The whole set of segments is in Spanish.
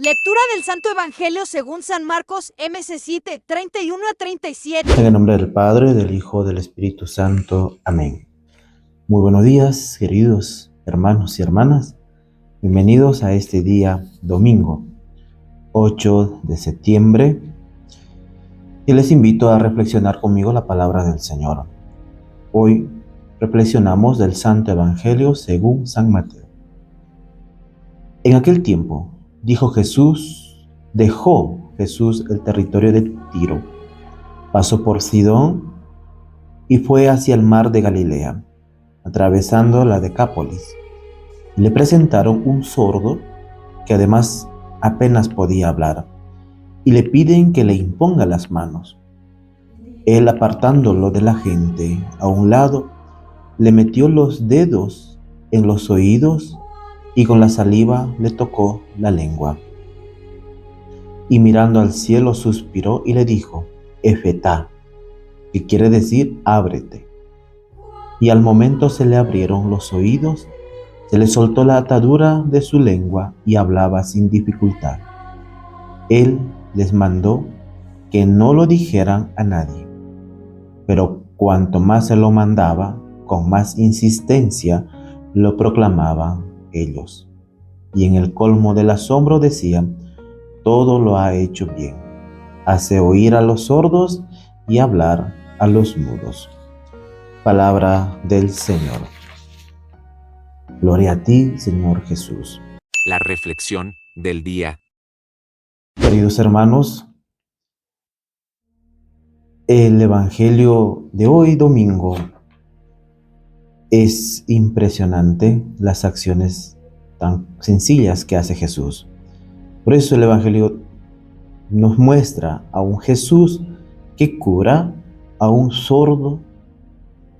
Lectura del Santo Evangelio según San Marcos, MC7, 31 a 37. En el nombre del Padre, del Hijo, del Espíritu Santo. Amén. Muy buenos días, queridos hermanos y hermanas. Bienvenidos a este día domingo, 8 de septiembre. Y les invito a reflexionar conmigo la palabra del Señor. Hoy reflexionamos del Santo Evangelio según San Mateo. En aquel tiempo, dejó Jesús el territorio de Tiro, pasó por Sidón y fue hacia el mar de Galilea, atravesando la Decápolis. Le presentaron un sordo que además apenas podía hablar, y le piden que le imponga las manos. Él, apartándolo de la gente a un lado, le metió los dedos en los oídos y con la saliva le tocó la lengua. Y mirando al cielo suspiró y le dijo: Efetá, que quiere decir ábrete. Y al momento se le abrieron los oídos, se le soltó la atadura de su lengua y hablaba sin dificultad. Él les mandó que no lo dijeran a nadie, pero cuanto más se lo mandaba, con más insistencia lo proclamaban ellos. Y en el colmo del asombro decían: todo lo ha hecho bien, hace oír a los sordos y hablar a los mudos. Palabra del Señor. Gloria a ti, Señor Jesús. La reflexión del día. Queridos hermanos, el Evangelio de hoy domingo es impresionante, las acciones tan sencillas que hace Jesús. Por eso el Evangelio nos muestra a un Jesús que cura a un sordo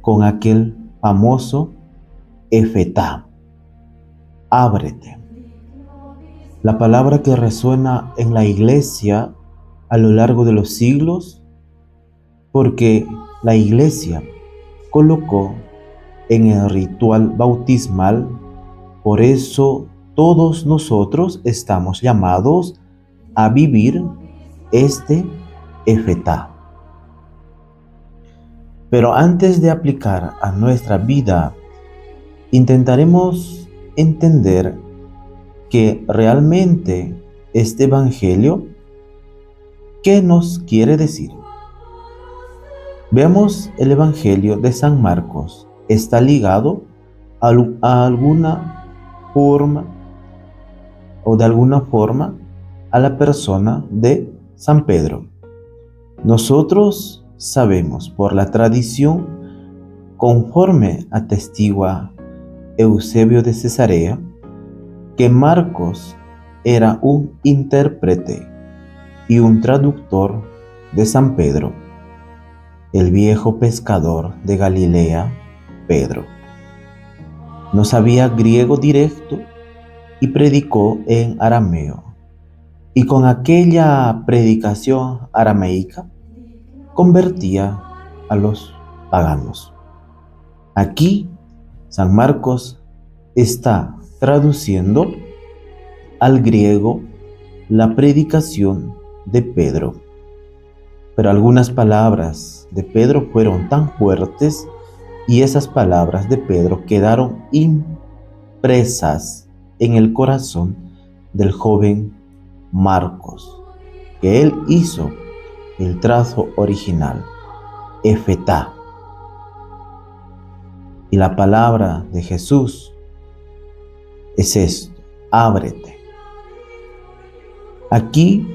con aquel famoso Efetá, ábrete. La palabra que resuena en la iglesia a lo largo de los siglos, porque la iglesia colocó en el ritual bautismal, por eso todos nosotros estamos llamados a vivir este Efetá. Pero antes de aplicar a nuestra vida, intentaremos entender que realmente este Evangelio, ¿qué nos quiere decir? Veamos el Evangelio de San Marcos. Está ligado a alguna forma o de alguna forma a la persona de San Pedro. Nosotros sabemos por la tradición, conforme atestigua Eusebio de Cesarea, que Marcos era un intérprete y un traductor de San Pedro, el viejo pescador de Galilea, Pedro. No sabía griego directo y predicó en arameo. Y con aquella predicación arameica convertía a los paganos. Aquí San Marcos está traduciendo al griego la predicación de Pedro. Pero algunas palabras de Pedro fueron tan fuertes y esas palabras de Pedro quedaron impresas en el corazón del joven Marcos, que él hizo el trazo original, Efetá. Y la palabra de Jesús es esto: ábrete. Aquí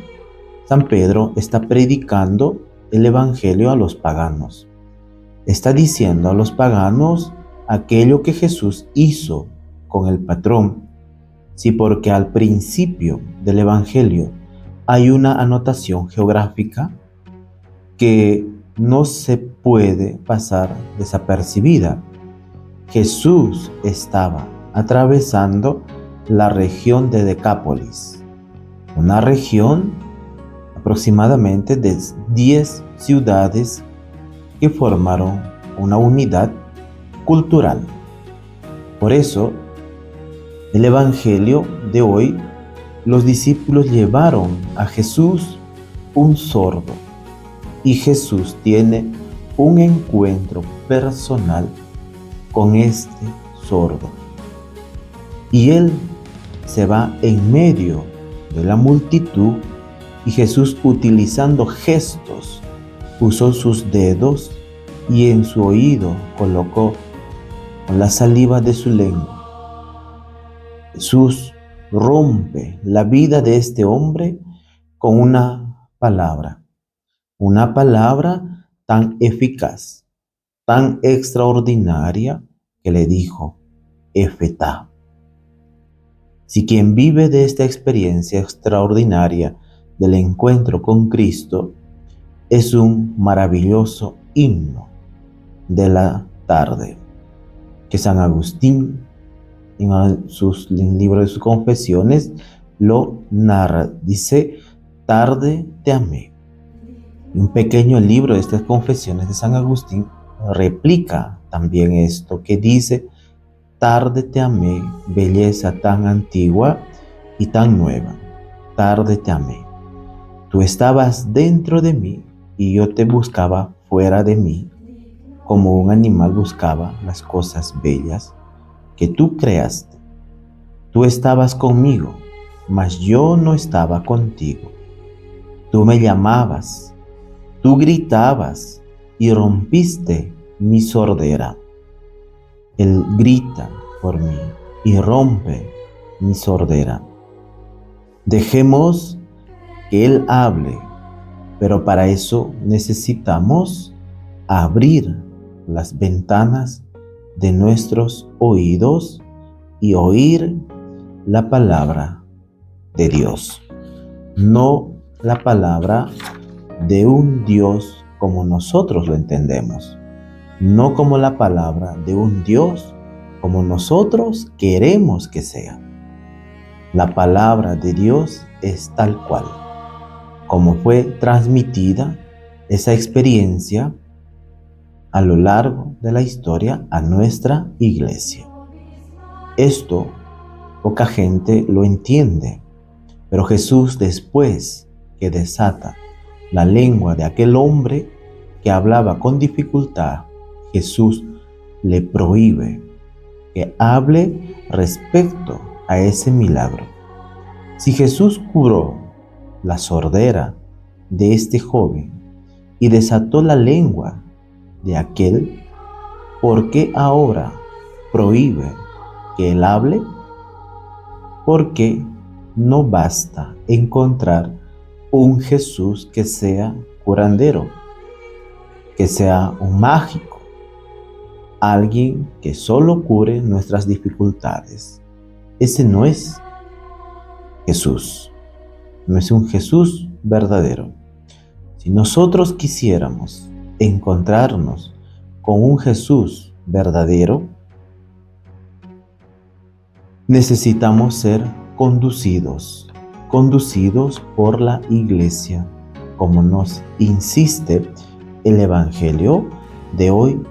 San Pedro está predicando el Evangelio a los paganos. Está diciendo a los paganos aquello que Jesús hizo con el patrón. Sí, porque al principio del Evangelio hay una anotación geográfica que no se puede pasar desapercibida. Jesús estaba atravesando la región de Decápolis, una región aproximadamente de 10 ciudades que formaron una unidad cultural. Por eso, el Evangelio de hoy los discípulos llevaron a Jesús un sordo y Jesús tiene un encuentro personal con este sordo. Y él se va en medio de la multitud y Jesús, utilizando gestos, usó sus dedos y en su oído colocó con la saliva de su lengua. Jesús rompe la vida de este hombre con una palabra tan eficaz, tan extraordinaria, que le dijo: Efetá. Si quien vive de esta experiencia extraordinaria del encuentro con Cristo, es un maravilloso himno de la tarde, que San Agustín en el libro de sus confesiones lo narra. Dice: tarde te amé. Un pequeño libro de estas confesiones de San Agustín replica también esto, que dice: tarde te amé, belleza tan antigua y tan nueva. Tarde te amé. Tú estabas dentro de mí y yo te buscaba fuera de mí, como un animal buscaba las cosas bellas que tú creaste. Tú estabas conmigo, mas yo no estaba contigo. Tú me llamabas, tú gritabas y rompiste mi sordera. Él grita por mí y rompe mi sordera. Dejemos que Él hable, pero para eso necesitamos abrir las ventanas de nuestros oídos y oír la palabra de Dios. No la palabra de un Dios como nosotros lo entendemos, no como la palabra de un Dios como nosotros queremos que sea. La palabra de Dios es tal cual, como fue transmitida esa experiencia a lo largo de la historia a nuestra iglesia. Esto poca gente lo entiende, pero Jesús, después que desata la lengua de aquel hombre que hablaba con dificultad, Jesús le prohíbe que hable respecto a ese milagro. Si Jesús curó la sordera de este joven y desató la lengua de aquel, ¿por qué ahora prohíbe que él hable? Porque no basta encontrar un Jesús que sea curandero, que sea un mágico, alguien que solo cure nuestras dificultades. Ese no es Jesús, no es un Jesús verdadero. Si nosotros quisiéramos encontrarnos con un Jesús verdadero, necesitamos ser conducidos por la iglesia, como nos insiste el Evangelio de hoy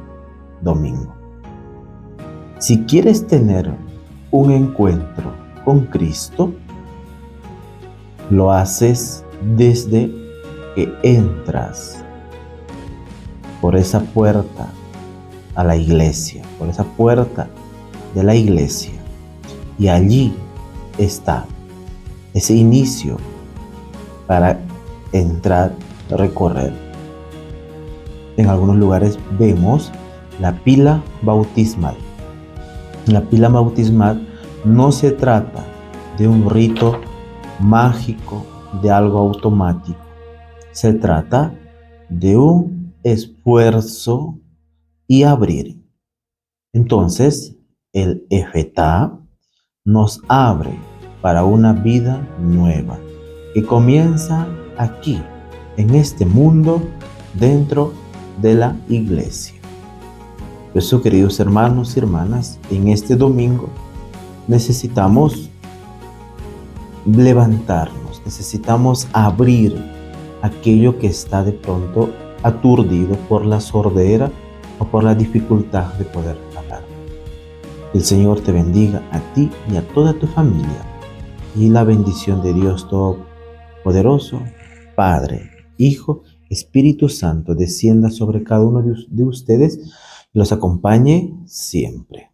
domingo. Si quieres tener un encuentro con Cristo, lo haces desde que entras por esa puerta a la iglesia, por esa puerta de la iglesia, y allí está ese inicio para entrar, recorrer. En algunos lugares vemos la pila bautismal. La pila bautismal no se trata de un rito mágico, de algo automático. Se trata de un esfuerzo y abrir. Entonces, el Efetá nos abre para una vida nueva que comienza aquí, en este mundo, dentro de la iglesia. Por eso, queridos hermanos y hermanas, en este domingo necesitamos levantarnos, necesitamos abrir aquello que está de pronto aturdido por la sordera o por la dificultad de poder hablar. El Señor te bendiga a ti y a toda tu familia. y la bendición de Dios Todopoderoso, Padre, Hijo, Espíritu Santo, descienda sobre cada uno de ustedes y los acompañe siempre.